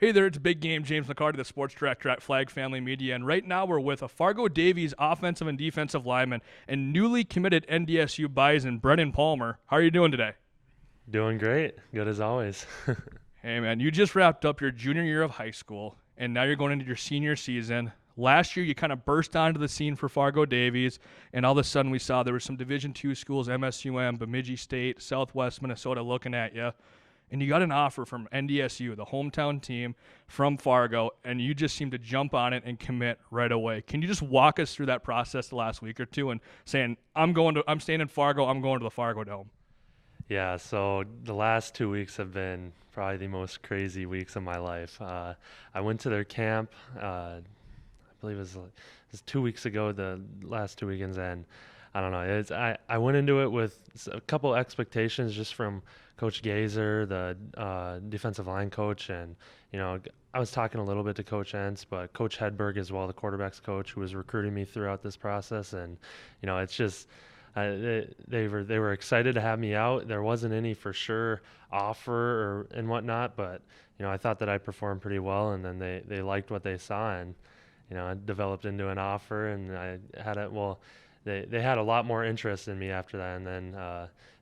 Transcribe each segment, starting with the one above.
Hey there, it's Big Game James McCarty, the sports director at Flag Family Media, and right now we're with a Fargo Davies offensive and defensive lineman and newly committed NDSU Bison, Brennan Palmer. How are you doing today? Doing great. Good as always. Hey man, you just wrapped up your junior year of high school, and now you're going into your senior season. Last year, you kind of burst onto the scene for Fargo Davies, and all of a sudden we saw there were some Division II schools, MSUM, Bemidji State, Southwest Minnesota looking at you. And you got an offer from NDSU, the hometown team from Fargo, and you just seemed to jump on it and commit right away. Can you just walk us through that process the last week or two and saying, I'm staying in Fargo, I'm going to the Fargo Dome? Yeah, so the last 2 weeks have been probably the most crazy weeks of my life. I went to their camp, I believe it was 2 weeks ago, the last 2 weekends, and I don't know. I went into it with a couple expectations just from Coach Gazer, the defensive line coach, and I was talking a little bit to Coach Entz, but Coach Hedberg as well, the quarterbacks coach, who was recruiting me throughout this process, and it's just they were excited to have me out. There wasn't any for sure offer and whatnot, but I thought that I performed pretty well, and then they liked what they saw, and it developed into an offer, and I had it. Well, they had a lot more interest in me after that, and then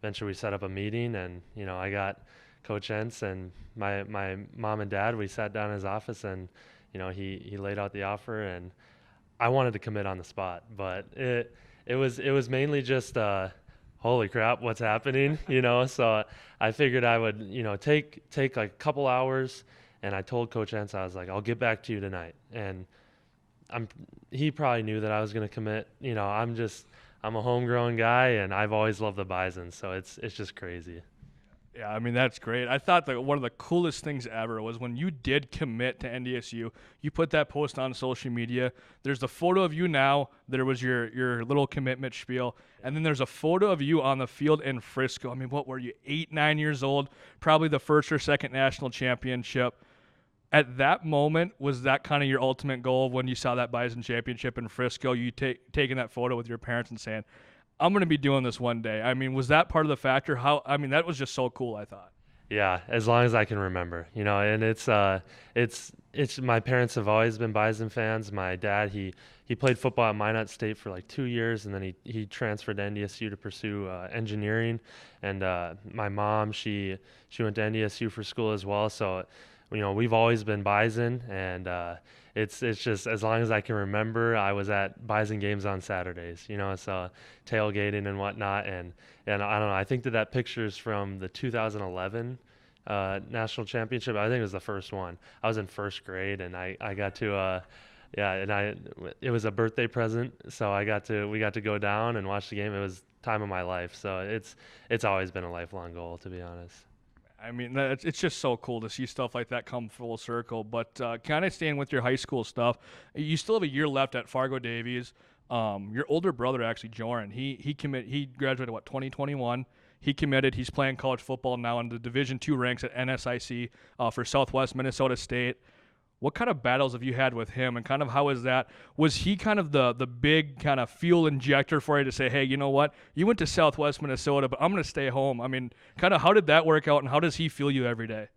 eventually we set up a meeting, and I got Coach Entz and my mom and dad. We sat down in his office, and he laid out the offer, and I wanted to commit on the spot, but it was mainly just holy crap, what's happening, So I figured I would take like a couple hours, and I told Coach Entz, I was like, I'll get back to you tonight, and he probably knew that I was going to commit. I'm a homegrown guy, and I've always loved the Bison, so it's just crazy. Yeah, I mean, that's great. I thought that one of the coolest things ever was when you did commit to NDSU, you put that post on social media. There's the photo of you now. There was your little commitment spiel. And then there's a photo of you on the field in Frisco. I mean, what were you, 8, 9 years old? Probably the first or second national championship. At that moment, was that kind of your ultimate goal when you saw that Bison championship in Frisco? You taking that photo with your parents and saying, I'm going to be doing this one day. I mean, was that part of the factor? That was just so cool, I thought. Yeah, as long as I can remember, and it's my parents have always been Bison fans. My dad, he played football at Minot State for like 2 years, and then he transferred to NDSU to pursue engineering. And my mom, she went to NDSU for school as well. So, we've always been Bison, and it's just as long as I can remember, I was at Bison games on Saturdays, so tailgating and whatnot, and I don't know. I think that picture is from the 2011 national championship. I think it was the first one. I was in first grade, and I got to it was a birthday present, so we got to go down and watch the game. It was time of my life, so it's always been a lifelong goal, to be honest. I mean, it's just so cool to see stuff like that come full circle. But kind of staying with your high school stuff, you still have a year left at Fargo Davies. Your older brother, actually, Joran, he graduated, 2021? He committed. He's playing college football now in the Division II ranks at NSIC for Southwest Minnesota State. What kind of battles have you had with him, and kind of how is that? Was he kind of the big kind of fuel injector for you to say, hey, you know what? You went to Southwest Minnesota, but I'm going to stay home. I mean, kind of how did that work out, and how does he feel you every day?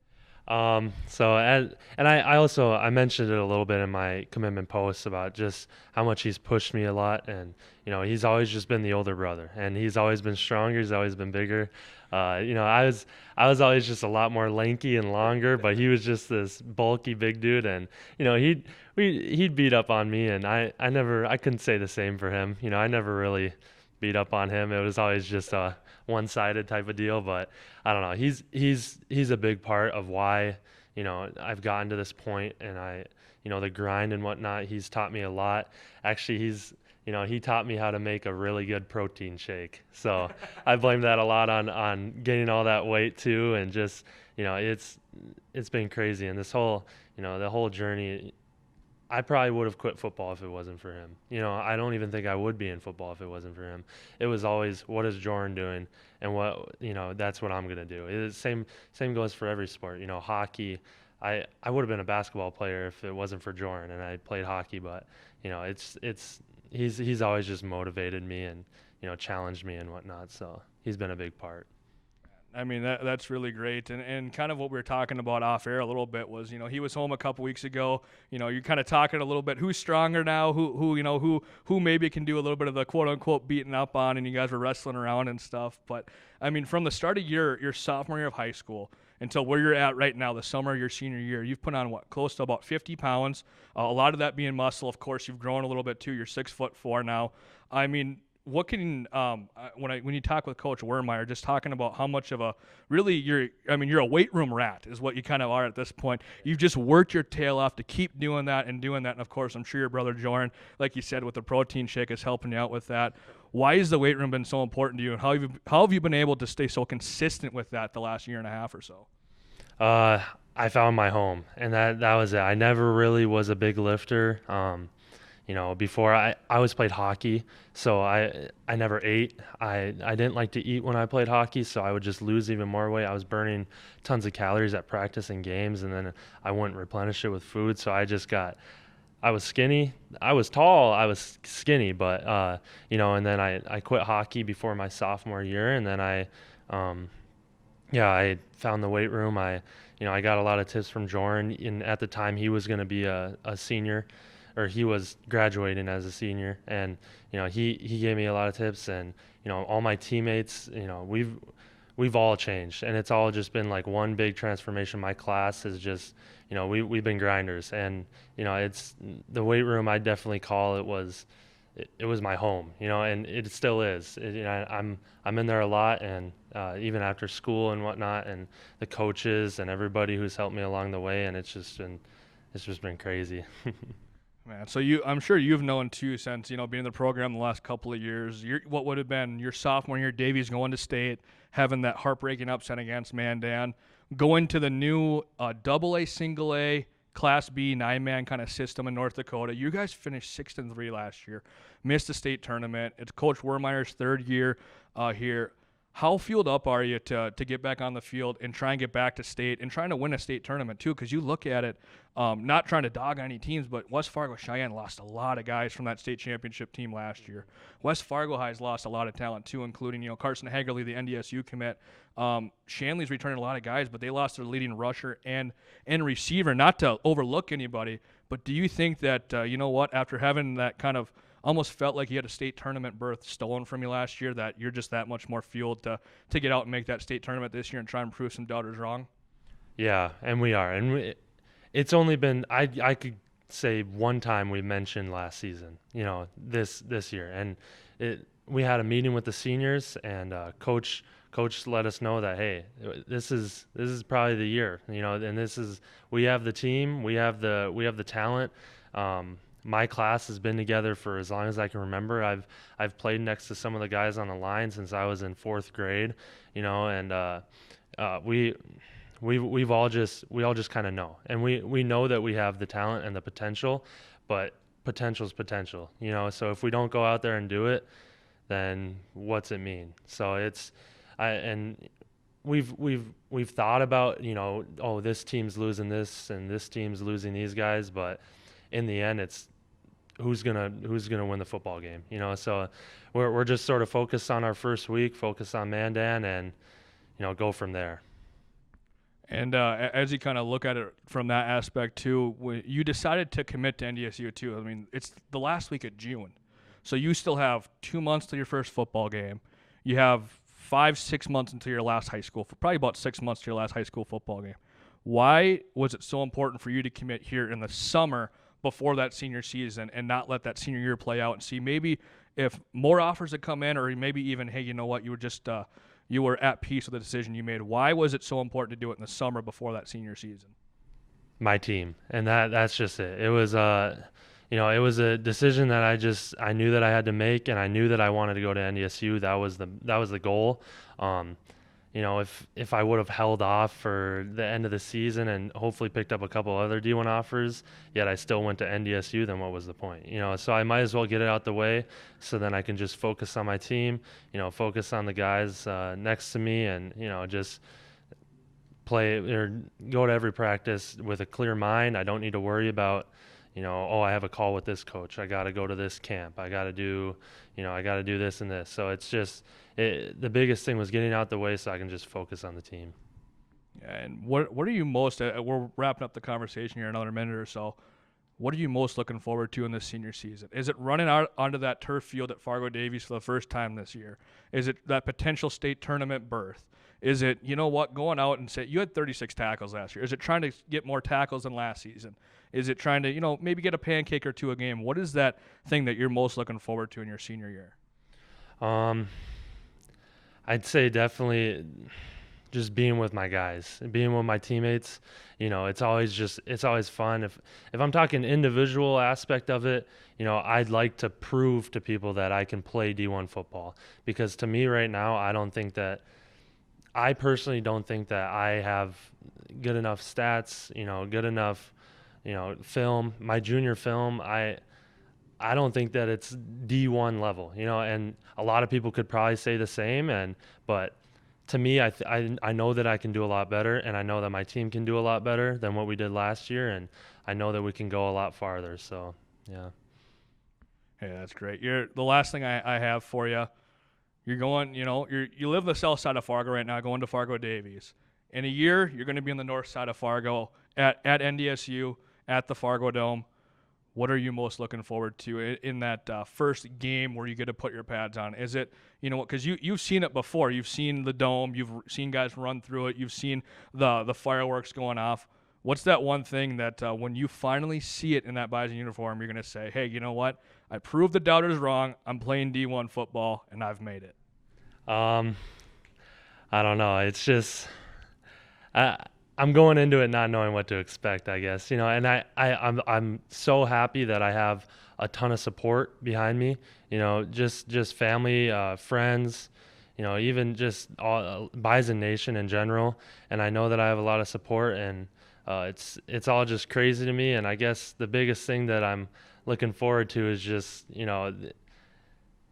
I mentioned it a little bit in my commitment posts about just how much he's pushed me a lot, and he's always just been the older brother, and he's always been stronger, he's always been bigger. I was always just a lot more lanky and longer, but he was just this bulky big dude, and he'd beat up on me, and I couldn't say the same for him. I never really beat up on him. It was always just a one-sided type of deal, but I don't know. He's a big part of why I've gotten to this point, and the grind and whatnot. He's taught me a lot. Actually, he taught me how to make a really good protein shake. So I blame that a lot on gaining all that weight too, and just it's been crazy. And this whole the whole journey, I probably would have quit football if it wasn't for him. I don't even think I would be in football if it wasn't for him. It was always, what is Jordan doing, and what that's what I'm gonna do. It's same goes for every sport. Hockey. I would have been a basketball player if it wasn't for Jordan, and I played hockey. But he's always just motivated me and challenged me and whatnot. So he's been a big part. I mean, that's really great. And kind of what we were talking about off air a little bit was, he was home a couple weeks ago. You're kind of talking a little bit who's stronger now, who maybe can do a little bit of the quote unquote beating up on, and you guys were wrestling around and stuff. But I mean, from the start of your sophomore year of high school until where you're at right now, the summer of your senior year, you've put on close to about 50 pounds. A lot of that being muscle. Of course, you've grown a little bit too. You're 6'4" now. I mean, what can when you talk with Coach Wermeyer, just talking about how much of a really you're a weight room rat is what you kind of are at this point. You've just worked your tail off to keep doing that, and of course I'm sure your brother Jordan, like you said, with the protein shake is helping you out with that. Why has the weight room been so important to you, and how have you been able to stay so consistent with that the last year and a half or so? I found my home, and that was it. I never really was a big lifter. Before I always played hockey, so I never ate. I didn't like to eat when I played hockey, so I would just lose even more weight. I was burning tons of calories at practice and games, and then I wouldn't replenish it with food, so I was skinny. I was tall. I was skinny, but and then I quit hockey before my sophomore year, and then I found the weight room. I got a lot of tips from Jordan, and at the time he was going to be a senior, or he was graduating as a senior, and he gave me a lot of tips, and all my teammates, we've all changed, and it's all just been like one big transformation. My class is just we've been grinders, and it's the weight room. I definitely call it was my home, and it still is. I'm in there a lot, and even after school and whatnot, and the coaches and everybody who's helped me along the way, and it's just been crazy. Man, so I'm sure you've known too since being in the program the last couple of years. What would have been your sophomore year, Davies going to state, having that heartbreaking upset against Mandan, going to the new AA, single A, Class B 9-man kind of system in North Dakota. You guys finished 6-3 last year, missed the state tournament. It's Coach Wermeyer's third year here. How fueled up are you to get back on the field and try and get back to state and trying to win a state tournament too? Because you look at it, not trying to dog on any teams, but West Fargo Cheyenne lost a lot of guys from that state championship team last year. West Fargo High's lost a lot of talent too, including Carson Hagerly, the NDSU commit. Shanley's returning a lot of guys, but they lost their leading rusher and receiver. Not to overlook anybody, but do you think that after having that kind of almost felt like you had a state tournament berth stolen from you last year, that you're just that much more fueled to get out and make that state tournament this year and try and prove some doubters wrong? Yeah, and we are. And it's only been, I could say one time we mentioned last season, this year. And we had a meeting with the seniors, and coach let us know that, hey, this is probably the year, and we have the team, we have the talent. My class has been together for as long as I can remember. I've played next to some of the guys on the line since I was in 4th grade, and we all just kind of know, and we know that we have the talent and the potential, but potential's potential, So if we don't go out there and do it, then what's it mean? So we've thought about, this team's losing this and this team's losing these guys, but in the end, it's who's gonna win the football game, So we're just sort of focused on our first week, focused on Mandan, and go from there. And as you kind of look at it from that aspect too, you decided to commit to NDSU too. I mean, it's the last week of June, so you still have 2 months to your first football game. You have 5-6 months until your last high school, probably about 6 months to your last high school football game. Why was it so important for you to commit here in the summer before that senior season and not let that senior year play out and see maybe if more offers had come in, or maybe even, hey, you know what, you were just you were at peace with the decision you made? Why was it so important to do it in the summer before that senior season? My team, and that's just it. It was it was a decision that I knew that I had to make, and I knew that I wanted to go to NDSU. That was the goal. If I would have held off for the end of the season and hopefully picked up a couple other D1 offers, yet I still went to NDSU, then what was the point? So I might as well get it out the way, so then I can just focus on my team, focus on the guys next to me, and just play or go to every practice with a clear mind. I don't need to worry about oh, I have a call with this coach. I got to go to this camp. I got to do this and this. So it's just the biggest thing was getting out the way so I can just focus on the team. And what are you most? We're wrapping up the conversation here in another minute or so. What are you most looking forward to in this senior season? Is it running out onto that turf field at Fargo Davies for the first time this year? Is it that potential state tournament berth? Is it, going out and say, you had 36 tackles last year. Is it trying to get more tackles than last season? Is it trying to, maybe get a pancake or two a game? What is that thing that you're most looking forward to in your senior year? I'd say definitely just being with my guys, being with my teammates. It's always fun. If I'm talking individual aspect of it, I'd like to prove to people that I can play D1 football, because to me right now, I personally don't think that I have good enough stats, good enough, film. My junior film, I don't think that it's D1 level, and a lot of people could probably say the same, but to me, I know that I can do a lot better, and I know that my team can do a lot better than what we did last year, and I know that we can go a lot farther. So, yeah. Hey, that's great. The last thing I have for you, you're going, you live the south side of Fargo right now, going to Fargo Davies. In a year, you're going to be on the north side of Fargo at NDSU at the Fargo Dome. What are you most looking forward to in that first game where you get to put your pads on? Is it, because you've seen it before. You've seen the dome. You've seen guys run through it. You've seen the fireworks going off. What's that one thing that when you finally see it in that Bison uniform, you're going to say, hey, you know what? I proved the doubters wrong. I'm playing D1 football, and I've made it. I don't know. It's just I'm going into it not knowing what to expect, I guess. And I'm so happy that I have a ton of support behind me. Just family, friends, even just all Bison Nation in general. And I know that I have a lot of support, and it's all just crazy to me. And I guess the biggest thing that I'm looking forward to is just the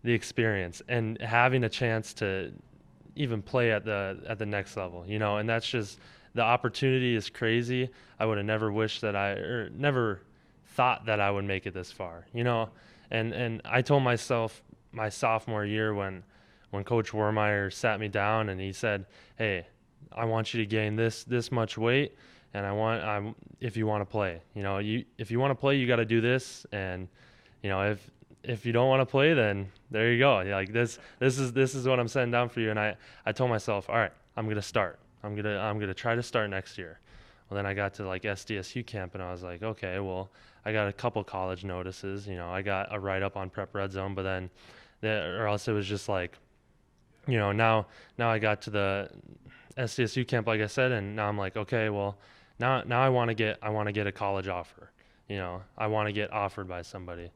experience and having a chance to even play at the next level. And that's just. The opportunity is crazy. I would have never thought that I would make it this far, and I told myself my sophomore year when Coach Wermeyer sat me down and he said, hey, I want you to gain this much weight, and if you want to play, if you want to play, you got to do this. And, if you don't want to play, then there you go. Like this is what I'm setting down for you. And I told myself, all right, I'm going to start. I'm gonna try to start next year. Well, then I got to SDSU camp, and I was like, okay, well, I got a couple college notices. I got a write up on Prep Red Zone, but then, or else it was just now I got to the SDSU camp, like I said, and now I'm like, okay, well, now I want to get a college offer. I want to get offered by somebody.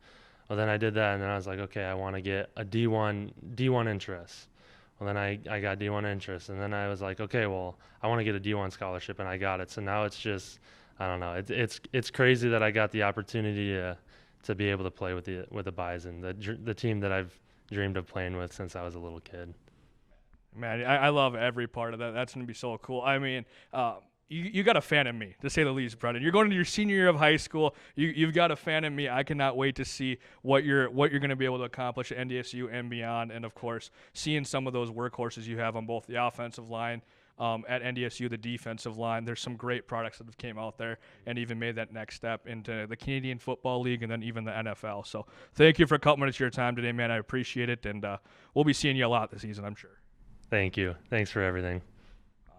Well, then I did that, and then I was like, okay, I want to get a D1 interest. Well, then I got D1 interest, and then I was like, okay, well, I want to get a D1 scholarship, and I got it. So now it's just, I don't know. It's crazy that I got the opportunity to be able to play with the Bison, the team that I've dreamed of playing with since I was a little kid. Man, I love every part of that. That's going to be so cool. I mean, you got a fan in me, to say the least, Brennan. You're going into your senior year of high school. You've got a fan in me. I cannot wait to see what you're going to be able to accomplish at NDSU and beyond. And of course, seeing some of those workhorses you have on both the offensive line at NDSU, the defensive line. There's some great products that have came out there and even made that next step into the Canadian Football League and then even the NFL. So thank you for a couple minutes of your time today, man. I appreciate it, and we'll be seeing you a lot this season, I'm sure. Thank you. Thanks for everything.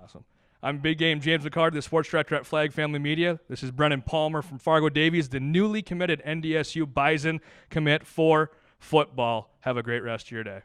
Awesome. I'm Big Game James McCarty, the sports director at Flag Family Media. This is Brennan Palmer from Fargo Davies, the newly committed NDSU Bison commit for football. Have a great rest of your day.